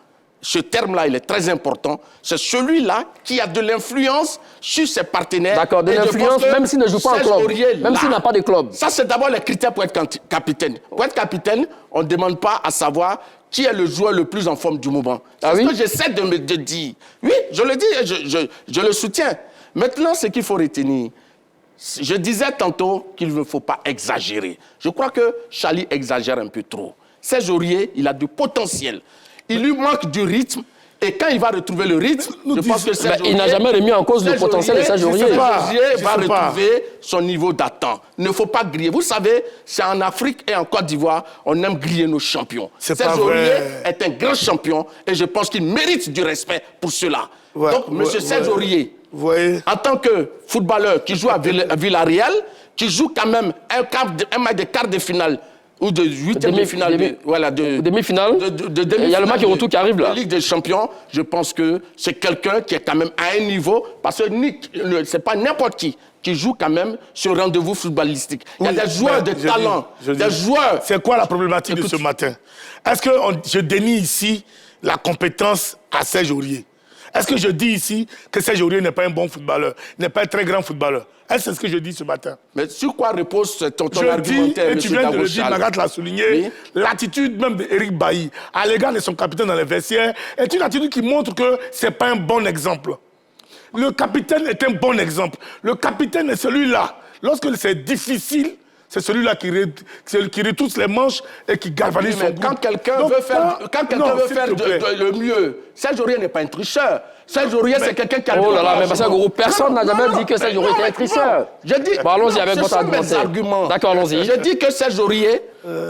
ce terme-là, il est très important. C'est celui-là qui a de l'influence sur ses partenaires. D'accord, de Et je l'influence, pense que même s'il ne joue pas en Serge club, Aurier, même là, s'il n'a pas de club. ça, c'est d'abord les critères pour être capitaine. Pour être capitaine, on ne demande pas à savoir qui est le joueur le plus en forme du moment. Ah C'est oui? ce que j'essaie de dire. Oui, je le dis et je le soutiens. Maintenant, ce qu'il faut retenir, je disais tantôt qu'il ne faut pas exagérer. Je crois que Charlie exagère un peu trop. Serge Aurier, il a du potentiel. Il lui manque du rythme. Et quand il va retrouver le rythme, je pense que Serge il n'a Aurier- jamais remis en cause le Serge potentiel de Serge Aurier. Serge pas. Aurier Je va sais pas. retrouver son niveau d'attente. Il ne faut pas griller. Vous savez, c'est en Afrique et en Côte d'Ivoire, on aime griller nos champions. C'est Serge pas Aurier vrai. est un grand champion et je pense qu'il mérite du respect pour cela. Ouais, Donc, M. ouais, Serge ouais. Aurier, Vous voyez? en tant que footballeur qui joue à Villarreal, qui joue quand même un match de quart de finale ou de huitième de finale, Demi-finale. de Il y a le match retour qui arrive là. de Ligue des Champions, je pense que c'est quelqu'un qui est quand même à un niveau, parce que c'est pas n'importe qui joue quand même sur rendez-vous footballistique. Il y a Oui, des joueurs de je talent, dis. des joueurs. C'est quoi la problématique de ce matin? Est-ce que je dénie ici la compétence à Serge Aurier? Est-ce que je dis ici que Serge Aurier n'est pas un bon footballeur, n'est pas un très grand footballeur? Est-ce que c'est ce que je dis ce matin? Mais sur quoi repose ton Je dis, argumentaire, et tu M. viens de le dire, Dagochal? Magat l'a souligné, Oui. l'attitude même d'Éric Bailly à l'égard de son capitaine dans les vestiaires est une attitude qui montre que ce n'est pas un bon exemple. Le capitaine est un bon exemple. Le capitaine est celui-là. Lorsque c'est difficile, c'est celui-là qui retrousse les manches et qui galvanise Oui, son mais groupe. quand quelqu'un Donc, veut faire, non, s'il te plaît. le mieux, Serge Aurier n'est pas un tricheur. Serge Aurier, c'est quelqu'un qui a Oh là là, mais parce Marcel Gourou, personne n'a jamais dit que Serge Aurier était un tricheur. Je dis, Bon, allons-y avec ce votre sont mes argumentaire. arguments. D'accord, allons-y. Je dis que Serge Aurier,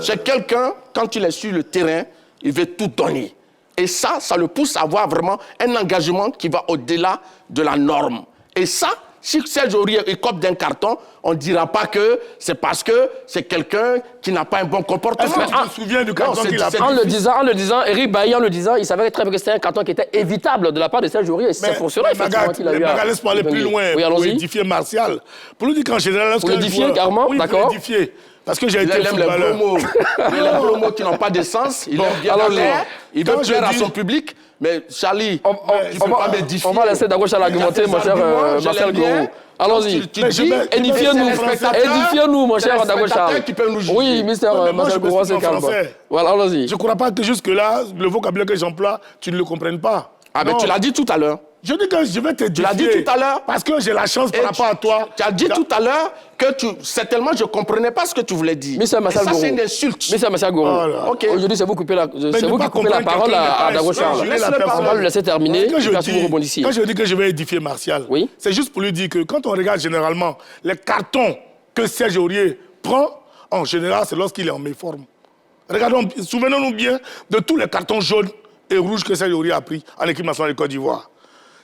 c'est quelqu'un, quand il est sur le terrain, il veut tout donner. Et ça le pousse à avoir vraiment un engagement qui va au-delà de la norme. Et ça, si Serge Aurier écope d'un carton, on ne dira pas que c'est parce que c'est quelqu'un qui n'a pas un bon comportement. Est-ce que tu te souviens du carton qu'il a pris? En le disant, Eric Bailly, il savait très bien que c'était un carton qui était évitable de la part de Serge Aurier. C'est pour cela, effectivement, qu'il a eu à... Laisse-moi aller plus loin Oui, pour allons-y. édifier Martial. Pour lui dire qu'en général... Pour l'édifier, carrément, oui, d'accord. pour l'édifier. Parce que j'ai été Il aime les footballeur. gros mots. Il aime les gros mots qui n'ont pas de sens. Il aime bien alors, l'air. Il veut quand je plaire à dis- son public. Mais Charlie, On tu ne peux pas m'édifier. on va laisser Dagochal argumenter, mon cher Marcel Gourou. Allons-y. Mais je vais- Édifiez-nous, Édifiez-nous, mon cher Dagochal. spectateurs qui peuvent nous juger. Oui, Mister mais moi, Marcel je Gourou, c'est m'exprime en calme. français. Voilà, allons-y. Je ne crois pas que jusque-là, le vocabulaire que j'emploie, tu ne le comprennes pas. Ah, mais Non. tu l'as dit tout à l'heure. Je dis que je vais te Tu l'as dit tout à l'heure. Parce que j'ai la chance par Et rapport à toi. Tu as dit tout à l'heure que certainement je ne comprenais pas ce que tu voulais dire. Mister Et Marcel ça, Gourou. c'est une insulte. Mister Marcel Gourou. Oh là. Ok. Aujourd'hui, c'est vous qui coupez la, ne c'est vous pas qui coupez la comprendre parole quelqu'un à n'est pas Dagochal. insultant. Laisse-le la parler. On va le laisser terminer. Quand je, Puis vous rebondissez. quand je dis que je vais édifier Martial, Oui. c'est juste pour lui dire que quand on regarde généralement les cartons que Serge Aurier prend, en général, c'est lorsqu'il est en méforme. Regardons, souvenons-nous bien de tous les cartons jaunes et rouges que Serge Aurier a pris en équipe nationale de Côte d'Ivoire.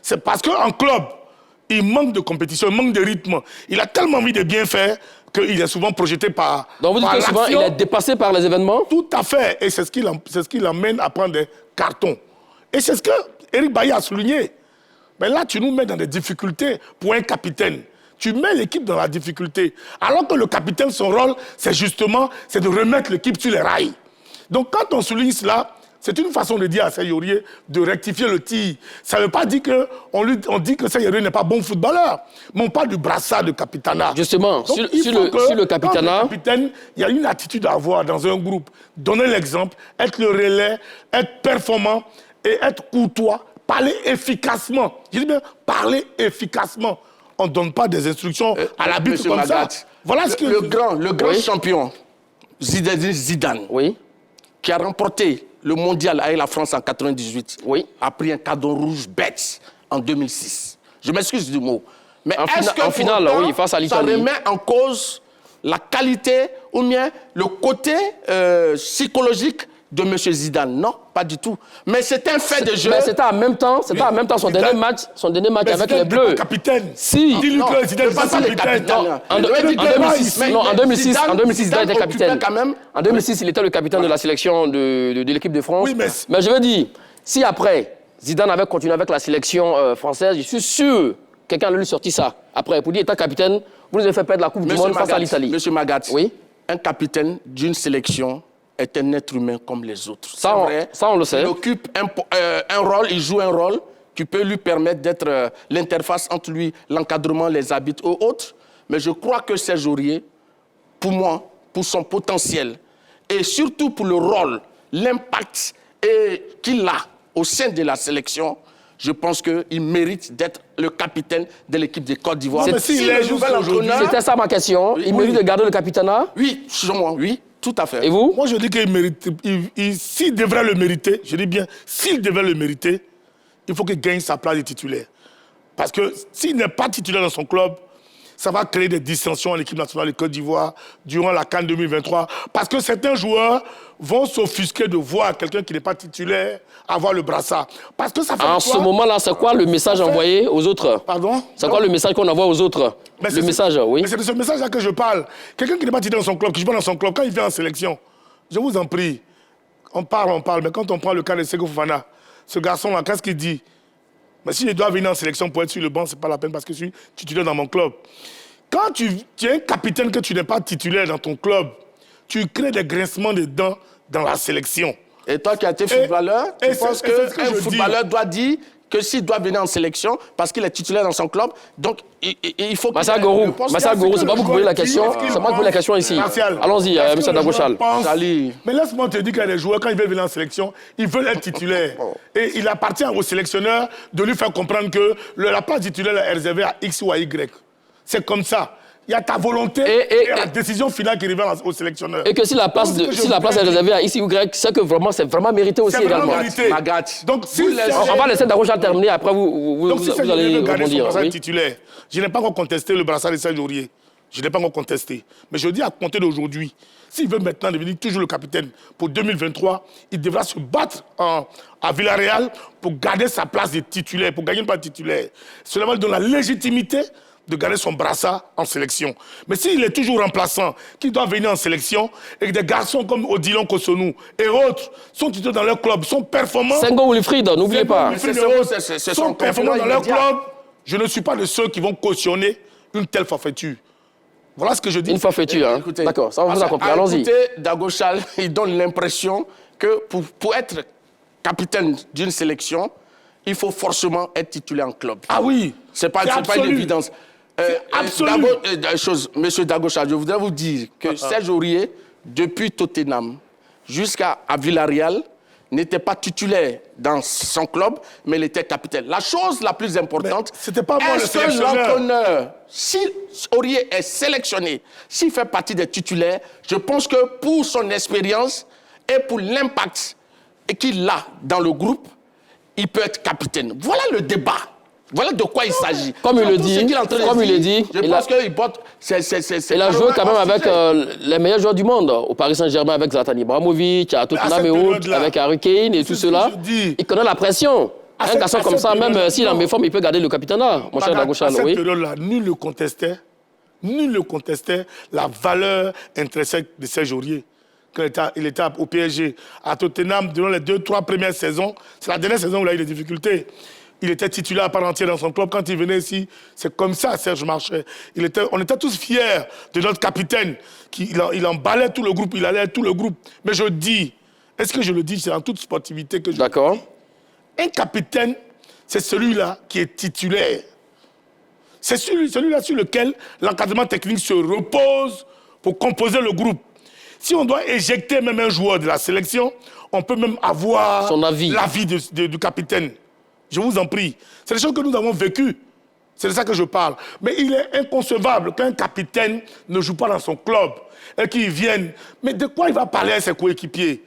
C'est parce qu'en club, il manque de compétition, il manque de rythme. Il a tellement envie de bien faire qu'il est souvent projeté par Donc vous dites par que souvent, il l'action. est dépassé par les événements. Tout à fait. Et c'est ce qui l'amène à prendre des cartons. Et c'est ce que Eric Bailly a souligné. Mais là, tu nous mets dans des difficultés pour un capitaine. Tu mets l'équipe dans la difficulté. Alors que le capitaine, son rôle, c'est de remettre l'équipe sur les rails. Donc quand on souligne cela, C'est une façon de dire à Serge Aurier de rectifier le tir. Ça ne veut pas dire qu'on dit que Serge Aurier n'est pas bon footballeur. Mais on parle du brassard de capitanat. Justement, Donc, sur le capitanat... Quand le capitaine, il y a une attitude à avoir dans un groupe. Donner l'exemple, être le relais, être performant et être courtois. Parler efficacement. Je dis bien, parler efficacement. On ne donne pas des instructions à l'arbitre comme ça. Voilà ce que... Le grand champion, Zidane, qui a remporté le mondial avec la France en 98, a pris un carton rouge bête en 2006. Je m'excuse du mot. Mais en finale, face à l'Italie, ça remet en cause la qualité ou bien le côté psychologique de M. Zidane? Non, pas du tout. Mais c'est un fait de jeu. Mais c'était en même temps son dernier match avec les Bleus. Le capitaine. Si. Dis-lui que Zidane n'est pas le capitaine. En 2006, Zidane était capitaine. En 2006, il était le capitaine de la sélection de l'équipe de France. Oui, mais je veux dire, si après, Zidane avait continué avec la sélection française, je suis sûr quelqu'un allait lui sortir ça. Après, pour dire, étant capitaine, vous nous avez fait perdre la Coupe du Monde face à l'Italie. Monsieur Magat, un capitaine d'une sélection est un être humain comme les autres. Ça, on le sait. Il occupe un rôle, il joue un rôle qui peut lui permettre d'être l'interface entre lui, l'encadrement, les habits ou autres. Mais je crois que Serge Aurier, pour moi, pour son potentiel, et surtout pour le rôle, l'impact qu'il a au sein de la sélection, je pense qu'il mérite d'être le capitaine de l'équipe de Côte d'Ivoire. C'était ça ma question. Il mérite de garder le capitanat? Oui, selon moi, oui. Tout à fait. Et vous? Moi, je dis qu'il mérite. S'il devrait le mériter, je dis bien, s'il devait le mériter, il faut qu'il gagne sa place de titulaire. Parce que s'il n'est pas titulaire dans son club, ça va créer des dissensions à l'équipe nationale de Côte d'Ivoire durant la CAN 2023. Parce que certains joueurs vont s'offusquer de voir quelqu'un qui n'est pas titulaire avoir le brassard. Parce que ça fait en ce moment-là, c'est quoi le message envoyé aux autres? Pardon? C'est quoi le message qu'on envoie aux autres? Le message, oui. Mais c'est de ce message-là que je parle. Quelqu'un qui n'est pas titulaire dans son club, qui joue pas dans son club, quand il vient en sélection, je vous en prie, on parle, mais quand on prend le cas de Seko Fofana, ce garçon-là, qu'est-ce qu'il dit? Mais si je dois venir en sélection pour être sur le banc, ce n'est pas la peine parce que je suis titulaire dans mon club. Quand tu es un capitaine que tu n'es pas titulaire dans ton club, tu crées des grincements de dents dans la sélection. Et toi qui as été footballeur, tu penses qu'un footballeur doit dire que s'il doit venir en sélection parce qu'il est titulaire dans son club, donc il faut... Massa Gourou, c'est pas vous qui posez la question, c'est moi qui pose la question ici. Allons-y, M. Dagochal. Mais laisse-moi te dire qu'il y a des joueurs, quand ils veulent venir en sélection, ils veulent être titulaires. Et il appartient au sélectionneur de lui faire comprendre que la place titulaire est réservée à X ou à Y. C'est comme ça. Il y a ta volonté et la décision finale qui revient au sélectionneur. Et que si la place est réservée à X ou Y, c'est vraiment mérité aussi également. C'est vraiment mérité. Donc, on va laisser Dagochal terminer, après vous allez rebondir. Titulaire, je n'ai pas encore contesté le brassard de Serge Aurier. Je n'ai pas encore contesté. Mais je dis à compter d'aujourd'hui, s'il veut maintenant devenir toujours le capitaine pour 2023, il devra se battre à Villarreal pour garder sa place de titulaire, pour gagner une place de titulaire. Cela va lui donner la légitimité de garder son brassard en sélection. Mais s'il est toujours remplaçant, qu'il doit venir en sélection, et que des garçons comme Odilon Kosonou et autres sont titulaires dans leur club, sont performants... Senghor Wilfried, n'oubliez pas. Sont performants dans leur club, je ne suis pas de ceux qui vont cautionner une telle forfaiture. Voilà ce que je dis. Une forfaiture, hein. D'accord, ça on vous a compris. Allons-y. Écoutez, Dagochal, il donne l'impression que pour être capitaine d'une sélection, il faut forcément être titulaire en club. Ah oui, c'est pas une évidence. Absolument. Monsieur Dagochal, je voudrais vous dire que Serge Aurier, depuis Tottenham jusqu'à Villarreal, n'était pas titulaire dans son club, mais il était capitaine. La chose la plus importante, c'était pas moi le sélectionneur. L'entraîneur, si Aurier est sélectionné, s'il fait partie des titulaires, je pense que pour son expérience et pour l'impact qu'il a dans le groupe, il peut être capitaine. Voilà le débat. Voilà de quoi il s'agit. Comme il le dit, je pense qu'il porte... Il a joué quand même avec les meilleurs joueurs du monde. Au Paris Saint-Germain avec Zlatan Ibrahimovic, à Tottenham et autres, avec Harry Kane et tout cela. Il connaît la pression. Un garçon comme ça, même s'il est en méforme, il peut garder le capitanat, mon cher Dagochal. À cette période-là, nul ne contestait la valeur intrinsèque de Serge Aurier. Quand il était au PSG, à Tottenham, durant les 2-3 premières saisons, c'est la dernière saison où il a eu des difficultés. Il était titulaire à part entière dans son club. Quand il venait ici, c'est comme ça, Serge marchait. On était tous fiers de notre capitaine. Il emballait tout le groupe, il allait tout le groupe. Mais je dis, Est-ce que je le dis? C'est en toute sportivité que je le dis. D'accord. Un capitaine, c'est celui-là qui est titulaire. C'est celui-là sur lequel l'encadrement technique se repose pour composer le groupe. Si on doit éjecter même un joueur de la sélection, on peut même avoir son avis. L'avis du capitaine. Je vous en prie. C'est des choses que nous avons vécues. C'est de ça que je parle. Mais il est inconcevable qu'un capitaine ne joue pas dans son club et qu'il vienne. Mais de quoi il va parler à ses coéquipiers?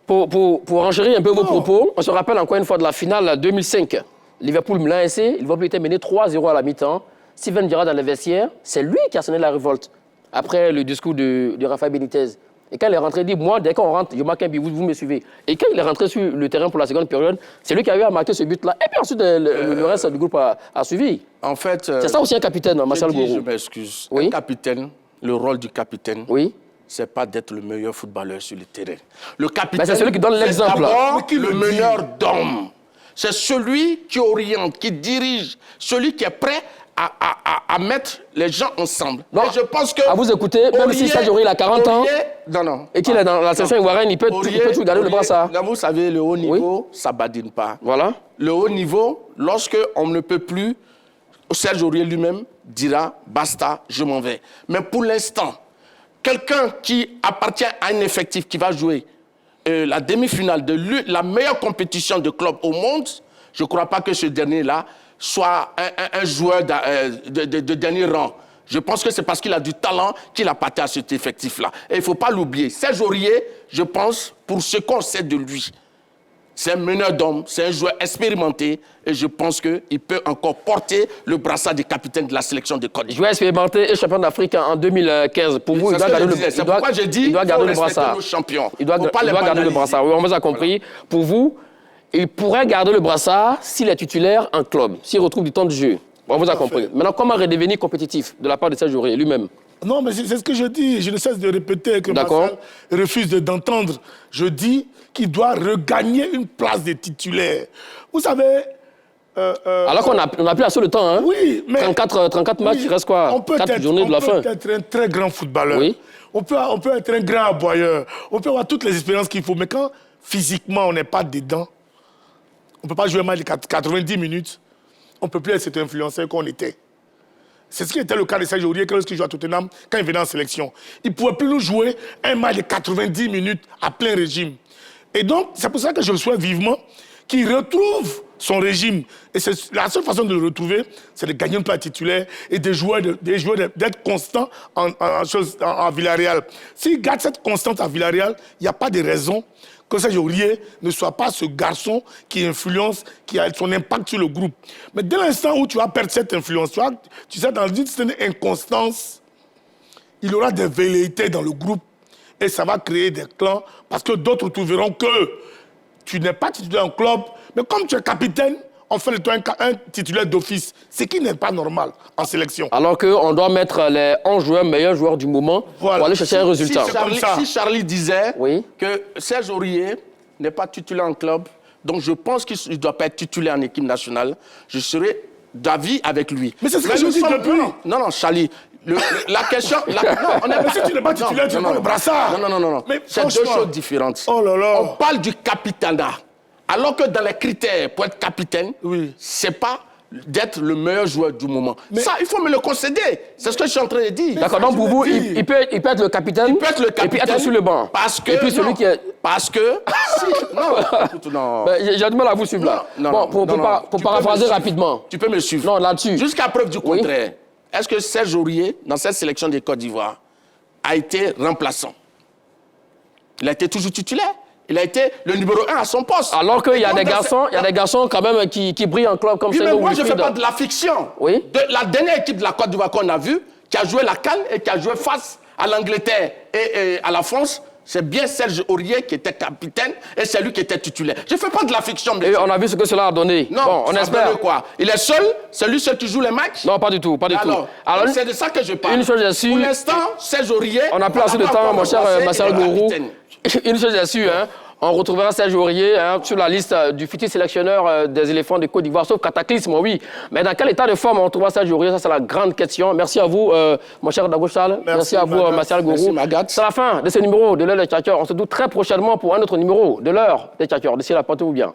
Pour enchérir un peu vos propos, on se rappelle encore une fois de la finale 2005. Liverpool-Milan AC, Liverpool était mené 3-0 à la mi-temps. Steven Gerrard dans le vestiaire, c'est lui qui a sonné la révolte après le discours de Rafael Benitez. Et quand il est rentré, il dit, moi, dès qu'on rentre, je marque un but, vous me suivez. Et quand il est rentré sur le terrain pour la seconde période, c'est lui qui a eu à marquer ce but-là. Et puis ensuite, le reste du groupe a suivi. En fait... c'est ça aussi un capitaine, Marcel Gourou. Je m'excuse. Oui. Un capitaine, le rôle du capitaine, oui. c'est pas d'être le meilleur footballeur sur le terrain. Le capitaine, c'est celui qui donne l'exemple. C'est le meneur d'hommes. C'est celui qui oriente, qui dirige, celui qui est prêt à mettre les gens ensemble. Non, et je pense que... À vous écouter, même si Serge Aurier a 40 ans, et qu'il est dans la section ivoirienne, il peut toujours garder le brassard. Là, vous savez, le haut niveau, ça ne badine pas. Voilà. Le haut niveau, lorsque on ne peut plus, Serge Aurier lui-même dira, basta, je m'en vais. Mais pour l'instant, quelqu'un qui appartient à un effectif qui va jouer la demi-finale de la meilleure compétition de club au monde, je ne crois pas que ce dernier-là soit un joueur de dernier rang. Je pense que c'est parce qu'il a du talent qu'il a appartient à cet effectif-là. Et il ne faut pas l'oublier. Serge Aurier, je pense, pour ce qu'on sait de lui, c'est un meneur d'hommes, c'est un joueur expérimenté et je pense qu'il peut encore porter le brassard du capitaine de la sélection de Côte d'Ivoire. Joueur expérimenté et champion d'Afrique en 2015. Pour vous, il doit garder le brassard. Il doit garder le brassard. Oui, on vous a compris. Pour vous, il pourrait garder le brassard s'il est titulaire en club, s'il retrouve du temps de jeu. On vous a compris. Maintenant, comment redevenir compétitif de la part de Serge Aurier lui-même? Non, mais c'est ce que je dis. Je ne cesse de répéter que Marcel refuse d'entendre. Je dis qu'il doit regagner une place de titulaire. Vous savez... alors qu'on n'a plus assez le temps, hein? Oui, mais... 34 matchs, il reste quoi? 4 journées de la fin. On peut être un très grand footballeur. Oui. On peut être un grand aboyeur. On peut avoir toutes les expériences qu'il faut. Mais quand physiquement on n'est pas dedans, on ne peut pas jouer un match de 90 minutes, on ne peut plus être cet influenceur qu'on était. C'est ce qui était le cas de Serge Aurier lorsqu'il jouait à Tottenham, quand il venait en sélection. Il ne pouvait plus nous jouer un match de 90 minutes à plein régime. Et donc, c'est pour ça que je le souhaite vivement qu'il retrouve son régime. Et la seule façon de le retrouver, c'est de gagner une place titulaire et d'être constant en Villarreal. S'il garde cette constante à Villarreal, il n'y a pas de raison que Serge Aurier ne soit pas ce garçon qui influence, qui a son impact sur le groupe. Mais dès l'instant où tu vas perdre cette influence, tu sais, dans une certaine inconstance, il y aura des velléités dans le groupe et ça va créer des clans parce que d'autres trouveront que tu n'es pas titulaire en club, mais comme tu es capitaine, on fait de toi un titulaire d'office, ce qui n'est pas normal en sélection. Alors qu'on doit mettre les 11 joueurs, meilleurs joueurs du moment pour aller chercher un résultat. Si Charlie disait que Serge Aurier n'est pas titulaire en club, donc je pense qu'il ne doit pas être titulaire en équipe nationale, je serais d'avis avec lui. Mais c'est ce que je dis depuis. Non, Charlie. La question... Mais si tu n'es pas titulaire, tu n'as pas le brassard. Non. C'est deux choses différentes. Oh là là. On parle du capitanat. Alors que dans les critères pour être capitaine, c'est pas d'être le meilleur joueur du moment. Mais ça, il faut me le concéder. C'est ce que je suis en train de dire. D'accord, donc pour vous, il peut être le capitaine, il peut être le capitaine et puis être sur le banc. Parce que... Et puis celui qui est... Parce que... non. J'ai du mal à vous suivre là. Non, pour paraphraser rapidement. Tu peux me suivre. Non, là-dessus. Jusqu'à preuve du contraire. Est-ce que Serge Aurier, dans cette sélection de Côte d'Ivoire, a été remplaçant? Il a été toujours titulaire. Il a été le numéro 1 à son poste. Alors qu'il y a des garçons quand même qui brillent en club comme ça. Mais moi, je ne fais pas de la fiction. Oui. La dernière équipe de la Côte d'Ivoire qu'on a vue, qui a joué la CAN et qui a joué face à l'Angleterre et à la France, c'est bien Serge Aurier qui était capitaine et c'est lui qui était titulaire. Je ne fais pas de la fiction. Et on a vu ce que cela a donné. Non, bon, on espère. Quoi? Il est seul? C'est lui seul qui joue les matchs? Non, pas du tout, Alors c'est de ça que je parle. Une chose est sûre. Pour l'instant, Serge Aurier... On n'a plus assez de temps, mon cher Marcel Gourou. Une chose est sûre, hein. On retrouvera Serge Aurier sur la liste du futur sélectionneur des éléphants de Côte d'Ivoire, sauf cataclysme, oui. Mais dans quel état de forme on retrouvera Serge Aurier? Ça, c'est la grande question. Merci à vous, mon cher Dago Charles. Merci à vous, Martial Gourou. C'est la fin de ce numéro de l'heure des Tchatcheurs. On se retrouve très prochainement pour un autre numéro de l'heure des Tchatcheurs. D'ici là, portez-vous bien.